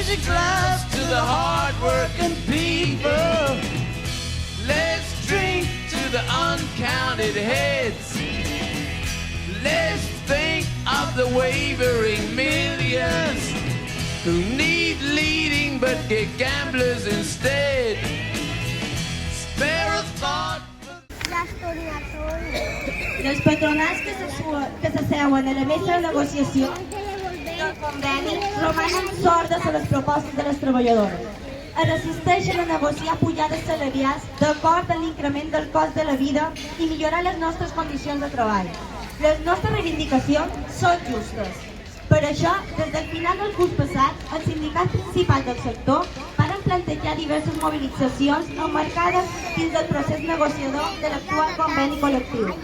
raise a glass to the hard-working people. Let's drink to the uncounted heads. Let's think of the wavering millions who need leading but get gamblers instead. Spare a thought. Les patronals que s'asseuen a la mesa de negociació del conveni romanen sordes a les propostes de les treballadores. Es resisteixen a negociar pujades salarials d'acord amb l'increment del cost de la vida i millorar les nostres condicions de treball. Les nostres reivindicacions són justes. Per això, des del final del curs passat, els sindicats principals del sector van plantejar diverses mobilitzacions emmarcades dins del procés negociador de l'actual conveni col·lectiu.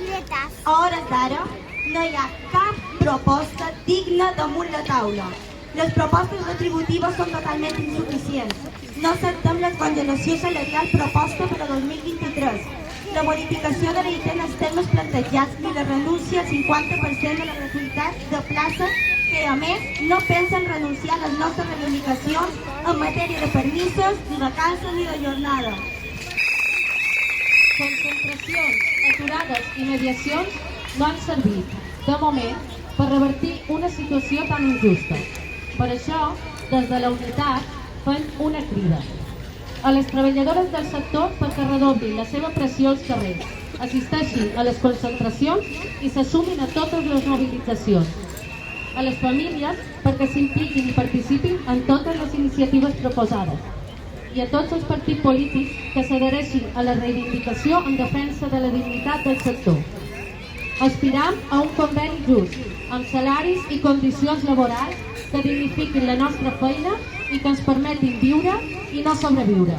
A hores d'ara, no hi ha cap proposta digna damunt la taula. Les propostes retributives són totalment insuficients. No acceptem la congelació salarial proposta per a 2023, la modificació de l'IT en els termes plantejats ni la renúncia al 50% de la gratuïtat de places que, a més, no pensen renunciar a les nostres reivindicacions en matèria de permisos, ni de vacances ni de jornada. Concentracions, aturades i mediacions no han servit, de moment, per revertir una situació tan injusta. Per això, des de la unitat, fem una crida a les treballadores del sector perquè redoblin la seva pressió als carrers, assisteixin a les concentracions i s'assumin a totes les mobilitzacions. A les famílies perquè s'impliquin i participin en totes les iniciatives proposades. I a tots els partits polítics que s'adhereixin a la reivindicació en defensa de la dignitat del sector. Aspiram a un conveni just, amb salaris i condicions laborals que dignifiquin la nostra feina i que ens permetin viure i no sobreviure.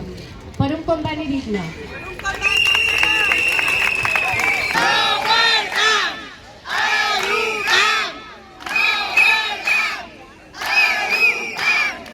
Per un conveni digne,